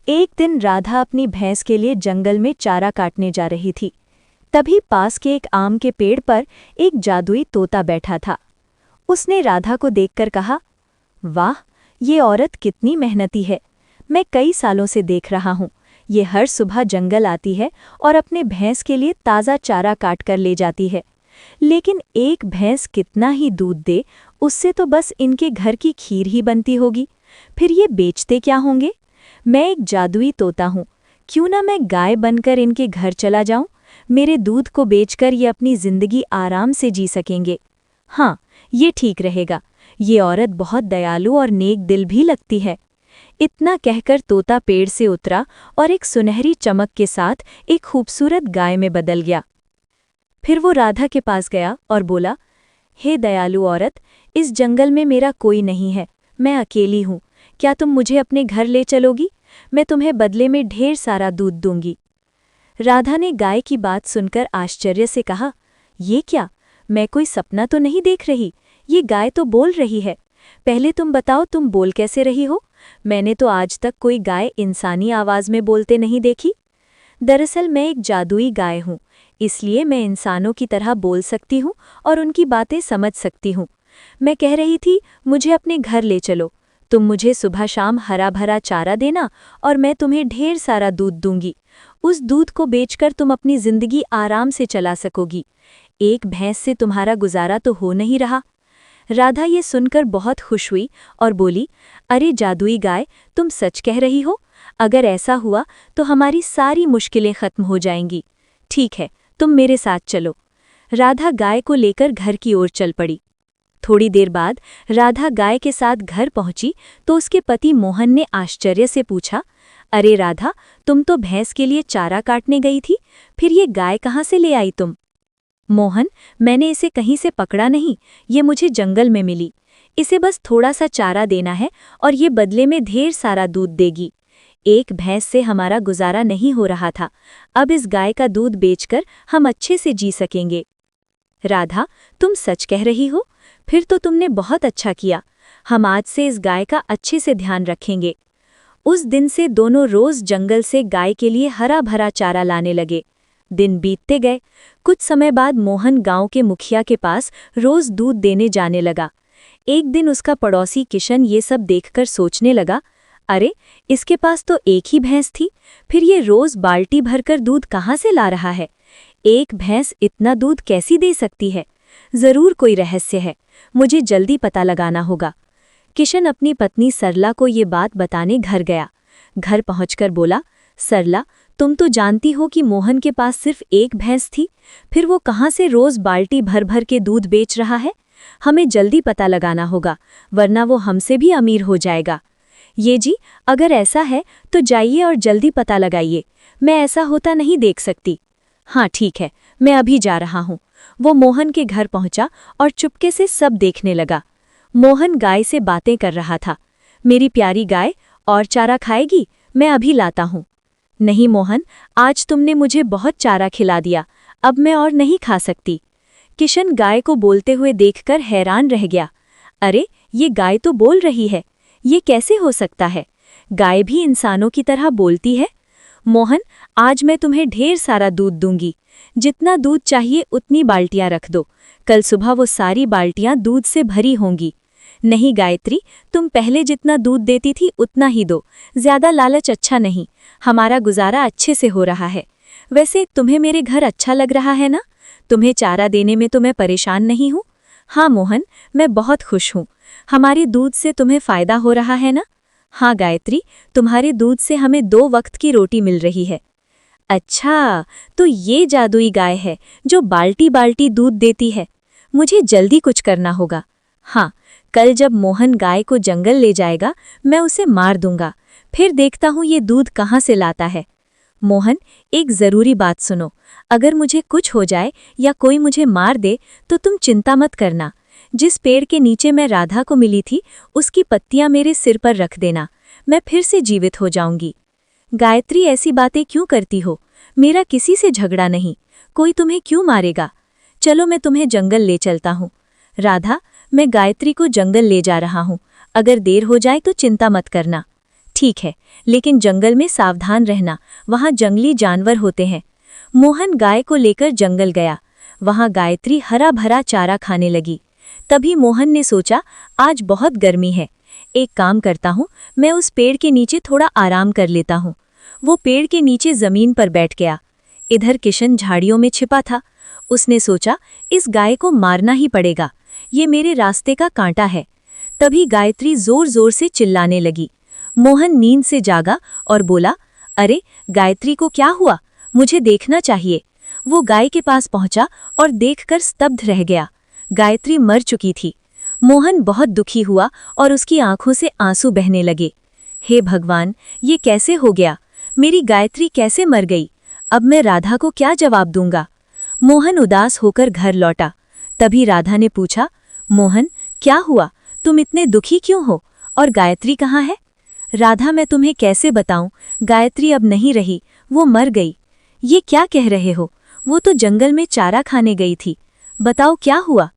एक दिन राधा अपनी भैंस के लिए जंगल में चारा काटने जा रही थी। तभी पास के एक आम के पेड़ पर एक जादुई तोता बैठा था। उसने राधा को देखकर कहा, वाह, ये औरत कितनी मेहनती है। मैं कई सालों से देख रहा हूँ। ये हर सुबह जंगल आती है और अपने भैंस के लिए ताज़ा चारा काट कर ले जाती है। लेकिन एक भैंस कितना ही दूध दे, उससे तो बस इनके घर की खीर ही बनती होगी। फिर ये बेचते क्या होंगे? मैं एक जादुई तोता हूँ, क्यों ना मैं गाय बनकर इनके घर चला जाऊं? मेरे दूध को बेचकर ये अपनी जिंदगी आराम से जी सकेंगे। हाँ, ये ठीक रहेगा। ये औरत बहुत दयालु और नेक दिल भी लगती है। इतना कहकर तोता पेड़ से उतरा और एक सुनहरी चमक के साथ एक खूबसूरत गाय में बदल गया। फिर वो राधा के पास गया और बोला, हे दयालु औरत, इस जंगल में मेरा कोई नहीं है, मैं अकेली हूँ। क्या तुम मुझे अपने घर ले चलोगी? मैं तुम्हें बदले में ढेर सारा दूध दूंगी। राधा ने गाय की बात सुनकर आश्चर्य से कहा, ये क्या? मैं कोई सपना तो नहीं देख रही। ये गाय तो बोल रही है। पहले तुम बताओ, तुम बोल कैसे रही हो? मैंने तो आज तक कोई गाय इंसानी आवाज में बोलते नहीं देखी। दरअसल मैं एक जादुई गाय हूँ, इसलिए मैं इंसानों की तरह बोल सकती हूँ और उनकी बातें समझ सकती हूँ। मैं कह रही थी, मुझे अपने घर ले चलो। तुम मुझे सुबह शाम हरा भरा चारा देना और मैं तुम्हें ढेर सारा दूध दूंगी। उस दूध को बेचकर तुम अपनी जिंदगी आराम से चला सकोगी। एक भैंस से तुम्हारा गुजारा तो हो नहीं रहा। राधा ये सुनकर बहुत खुश हुई और बोली, अरे जादुई गाय, तुम सच कह रही हो। अगर ऐसा हुआ तो हमारी सारी मुश्किलें खत्म हो जाएंगी। ठीक है, तुम मेरे साथ चलो। राधा गाय को लेकर घर की ओर चल पड़ी। थोड़ी देर बाद राधा गाय के साथ घर पहुंची तो उसके पति मोहन ने आश्चर्य से पूछा, अरे राधा, तुम तो भैंस के लिए चारा काटने गई थी, फिर ये गाय कहाँ से ले आई तुम? मोहन, मैंने इसे कहीं से पकड़ा नहीं, ये मुझे जंगल में मिली। इसे बस थोड़ा सा चारा देना है और ये बदले में ढेर सारा दूध देगी। एक भैंस से हमारा गुजारा नहीं हो रहा था, अब इस गाय का दूध बेचकर हम अच्छे से जी सकेंगे। राधा, तुम सच कह रही हो? फिर तो तुमने बहुत अच्छा किया। हम आज से इस गाय का अच्छे से ध्यान रखेंगे। उस दिन से दोनों रोज जंगल से गाय के लिए हरा भरा चारा लाने लगे। दिन बीतते गए। कुछ समय बाद मोहन गांव के मुखिया के पास रोज दूध देने जाने लगा। एक दिन उसका पड़ोसी किशन ये सब देखकर सोचने लगा, अरे, इसके पास तो एक ही भैंस थी, फिर ये रोज बाल्टी भरकर दूध कहाँ से ला रहा है? एक भैंस इतना दूध कैसी दे सकती है? जरूर कोई रहस्य है, मुझे जल्दी पता लगाना होगा। किशन अपनी पत्नी सरला को ये बात बताने घर गया। घर पहुंचकर बोला, सरला, तुम तो जानती हो कि मोहन के पास सिर्फ एक भैंस थी, फिर वो कहाँ से रोज बाल्टी भर भर के दूध बेच रहा है? हमें जल्दी पता लगाना होगा, वरना वो हमसे भी अमीर हो जाएगा। ये जी, अगर ऐसा है तो जाइए और जल्दी पता लगाइए, मैं ऐसा होता नहीं देख सकती। हाँ ठीक है, मैं अभी जा रहा हूँ। वो मोहन के घर पहुंचा और चुपके से सब देखने लगा। मोहन गाय से बातें कर रहा था, मेरी प्यारी गाय, और चारा खाएगी? मैं अभी लाता हूँ। नहीं मोहन, आज तुमने मुझे बहुत चारा खिला दिया, अब मैं और नहीं खा सकती। किशन गाय को बोलते हुए देखकर हैरान रह गया। अरे, ये गाय तो बोल रही है, ये कैसे हो सकता है? गाय भी इंसानों की तरह बोलती है। मोहन, आज मैं तुम्हें ढेर सारा दूध दूंगी। जितना दूध चाहिए उतनी बाल्टियां रख दो, कल सुबह वो सारी बाल्टियां दूध से भरी होंगी। नहीं गायत्री, तुम पहले जितना दूध देती थी उतना ही दो, ज्यादा लालच अच्छा नहीं। हमारा गुजारा अच्छे से हो रहा है। वैसे तुम्हें मेरे घर अच्छा लग रहा है ना? तुम्हें चारा देने में तो मैं परेशान नहीं हूँ। हाँ मोहन, मैं बहुत खुश हूँ। हमारे दूध से तुम्हें फायदा हो रहा है ना? हाँ गायत्री, तुम्हारे दूध से हमें 2 वक्त की रोटी मिल रही है। अच्छा, तो ये जादुई गाय है जो बाल्टी बाल्टी दूध देती है। मुझे जल्दी कुछ करना होगा। हाँ, कल जब मोहन गाय को जंगल ले जाएगा, मैं उसे मार दूंगा, फिर देखता हूँ ये दूध कहाँ से लाता है। मोहन, एक ज़रूरी बात सुनो, अगर मुझे कुछ हो जाए या कोई मुझे मार दे तो तुम चिंता मत करना। जिस पेड़ के नीचे मैं राधा को मिली थी, उसकी पत्तियां मेरे सिर पर रख देना, मैं फिर से जीवित हो जाऊंगी। गायत्री, ऐसी बातें क्यों करती हो? मेरा किसी से झगड़ा नहीं, कोई तुम्हें क्यों मारेगा? चलो मैं तुम्हें जंगल ले चलता हूँ। राधा, मैं गायत्री को जंगल ले जा रहा हूँ, अगर देर हो जाए तो चिंता मत करना। ठीक है, लेकिन जंगल में सावधान रहना, वहाँ जंगली जानवर होते हैं। मोहन गाय को लेकर जंगल गया। वहाँ गायत्री हरा भरा चारा खाने लगी। तभी मोहन ने सोचा, आज बहुत गर्मी है, एक काम करता हूँ, मैं उस पेड़ के नीचे थोड़ा आराम कर लेता हूँ। वो पेड़ के नीचे जमीन पर बैठ गया। इधर किशन झाड़ियों में छिपा था। उसने सोचा, इस गाय को मारना ही पड़ेगा, ये मेरे रास्ते का कांटा है। तभी गायत्री जोर जोर से चिल्लाने लगी। मोहन नींद से जागा और बोला, अरे गायत्री को क्या हुआ, मुझे देखना चाहिए। वो गाय के पास पहुंचा और देखकर स्तब्ध रह गया। गायत्री मर चुकी थी। मोहन बहुत दुखी हुआ और उसकी आंखों से आंसू बहने लगे। हे भगवान, ये कैसे हो गया, मेरी गायत्री कैसे मर गई, अब मैं राधा को क्या जवाब दूंगा। मोहन उदास होकर घर लौटा। तभी राधा ने पूछा, मोहन क्या हुआ, तुम इतने दुखी क्यों हो, और गायत्री कहाँ है। राधा, मैं तुम्हें कैसे बताऊं, गायत्री अब नहीं रही, वो मर गई। ये क्या कह रहे हो, वो तो जंगल में चारा खाने गई थी, बताओ क्या हुआ।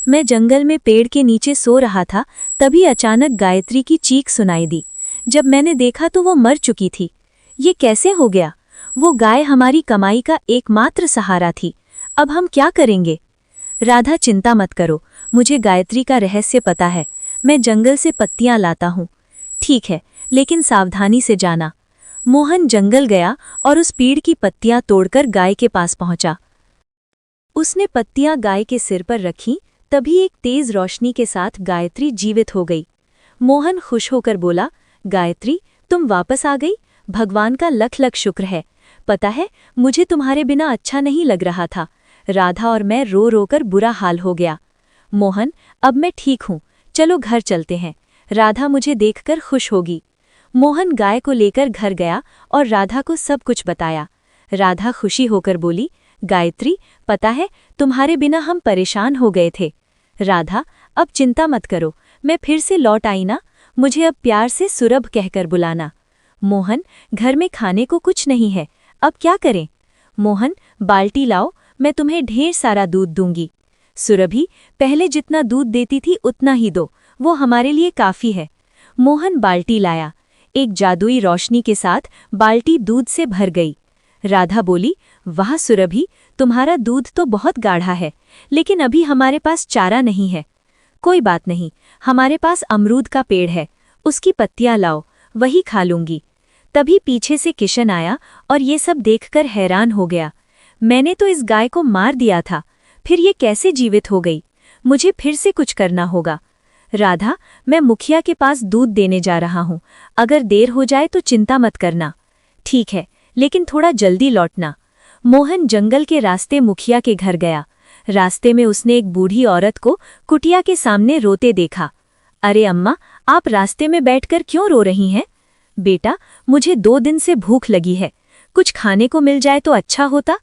मैं जंगल में पेड़ के नीचे सो रहा था, तभी अचानक गायत्री की चीख सुनाई दी। जब मैंने देखा तो वो मर चुकी थी। ये कैसे हो गया, वो गाय हमारी कमाई का एकमात्र सहारा थी, अब हम क्या करेंगे। राधा, चिंता मत करो, मुझे गायत्री का रहस्य पता है, मैं जंगल से पत्तियां लाता हूँ। ठीक है, लेकिन सावधानी से जाना। मोहन जंगल गया और उस पेड़ की पत्तियां तोड़कर गाय के पास पहुंचा। उसने पत्तियां गाय के सिर पर रखीं, तभी एक तेज रोशनी के साथ गायत्री जीवित हो गई। मोहन खुश होकर बोला, गायत्री तुम वापस आ गई, भगवान का लख लख शुक्र है। पता है, मुझे तुम्हारे बिना अच्छा नहीं लग रहा था, राधा और मैं रो रो कर बुरा हाल हो गया। मोहन, अब मैं ठीक हूँ, चलो घर चलते हैं, राधा मुझे देखकर खुश होगी। मोहन गाय को लेकर घर गया और राधा को सब कुछ बताया। राधा खुशी होकर बोली, गायत्री पता है, तुम्हारे बिना हम परेशान हो गए थे। राधा, अब चिंता मत करो, मैं फिर से लौट आई ना, मुझे अब प्यार से सुरभ कहकर बुलाना। मोहन, घर में खाने को कुछ नहीं है, अब क्या करें। मोहन, बाल्टी लाओ, मैं तुम्हें ढेर सारा दूध दूंगी। सुरभि, पहले जितना दूध देती थी उतना ही दो, वो हमारे लिए काफी है। मोहन बाल्टी लाया। एक जादुई रोशनी के साथ बाल्टी दूध से भर गई। राधा बोली, वाह सुरभि, तुम्हारा दूध तो बहुत गाढ़ा है, लेकिन अभी हमारे पास चारा नहीं है। कोई बात नहीं, हमारे पास अमरूद का पेड़ है, उसकी पत्तियां लाओ, वही खा लूंगी। तभी पीछे से किशन आया और ये सब देखकर हैरान हो गया। मैंने तो इस गाय को मार दिया था, फिर ये कैसे जीवित हो गई, मुझे फिर से कुछ करना होगा। राधा, मैं मुखिया के पास दूध देने जा रहा हूँ, अगर देर हो जाए तो चिंता मत करना। ठीक है, लेकिन थोड़ा जल्दी लौटना। मोहन जंगल के रास्ते मुखिया के घर गया। रास्ते में उसने एक बूढ़ी औरत को कुटिया के सामने रोते देखा। अरे अम्मा, आप रास्ते में बैठकर क्यों रो रही हैं? बेटा, मुझे 2 दिन से भूख लगी है, कुछ खाने को मिल जाए तो अच्छा होता।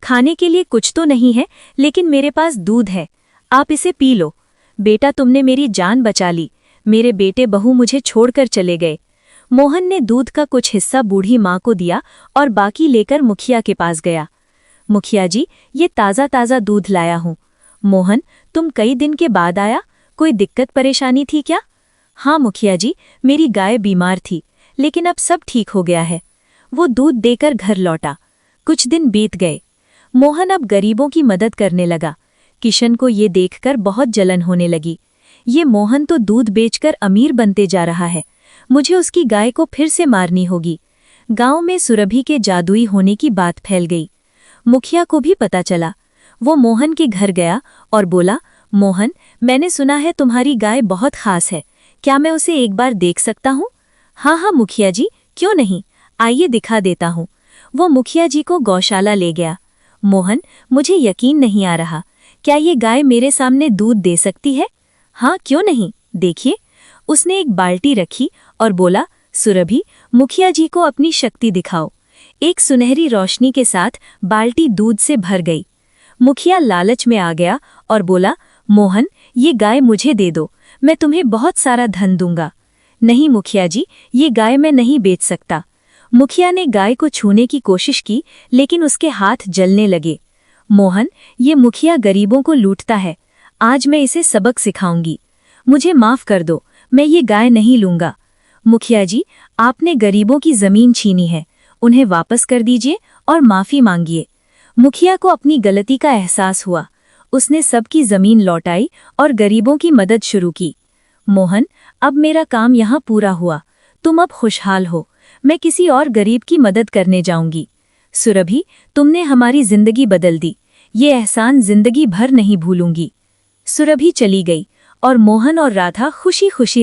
खाने के लिए कुछ तो नहीं है, लेकिन मेरे पास दूध है, आप इसे पी लो। बेटा, तुमने मेरी जान बचा ली, मेरे बेटे बहू मुझे छोड़कर चले गए। मोहन ने दूध का कुछ हिस्सा बूढ़ी माँ को दिया और बाकी लेकर मुखिया के पास गया। मुखिया जी, ये ताज़ा ताज़ा दूध लाया हूँ। मोहन, तुम कई दिन के बाद आया, कोई दिक्कत परेशानी थी क्या? हाँ मुखिया जी, मेरी गाय बीमार थी, लेकिन अब सब ठीक हो गया है। वो दूध देकर घर लौटा। कुछ दिन बीत गए। मोहन अब गरीबों की मदद करने लगा। किशन को ये देखकर बहुत जलन होने लगी। ये मोहन तो दूध बेचकर अमीर बनते जा रहा है, मुझे उसकी गाय को फिर से मारनी होगी। गांव में सुरभि के जादुई होने की बात फैल गई। मुखिया को भी पता चला। वो मोहन के घर गया और बोला, मोहन, मैंने सुना है तुम्हारी गाय बहुत खास है, क्या मैं उसे एक बार देख सकता हूँ? हाँ हाँ मुखिया जी, क्यों नहीं, आइए दिखा देता हूँ। वो मुखिया जी को गौशाला ले गया। मोहन, मुझे यकीन नहीं आ रहा, क्या ये गाय मेरे सामने दूध दे सकती है? हाँ क्यों नहीं, देखिए। उसने एक बाल्टी रखी और बोला, सुरभि, मुखिया जी को अपनी शक्ति दिखाओ। एक सुनहरी रोशनी के साथ बाल्टी दूध से भर गई। मुखिया लालच में आ गया और बोला, मोहन, ये गाय मुझे दे दो, मैं तुम्हें बहुत सारा धन दूंगा। नहीं मुखिया जी, ये गाय मैं नहीं बेच सकता। मुखिया ने गाय को छूने की कोशिश की, लेकिन उसके हाथ जलने लगे। मोहन, ये मुखिया गरीबों को लूटता है, आज मैं इसे सबक सिखाऊंगी। मुझे माफ कर दो, मैं ये गाय नहीं लूंगा। मुखिया जी, आपने गरीबों की जमीन छीनी है, उन्हें वापस कर दीजिए और माफी मांगिए। मुखिया को अपनी गलती का एहसास हुआ। उसने सबकी जमीन लौटाई और गरीबों की मदद शुरू की। मोहन, अब मेरा काम यहाँ पूरा हुआ। तुम अब खुशहाल हो। मैं किसी और गरीब की मदद करने जाऊंगी। सुरभि, तुमने हमारी जिंदगी बदल दी। ये एहसान जिंदगी भर नहीं भूलूंगी। सुरभि चली गई और मोहन और राधा खुशी खुशी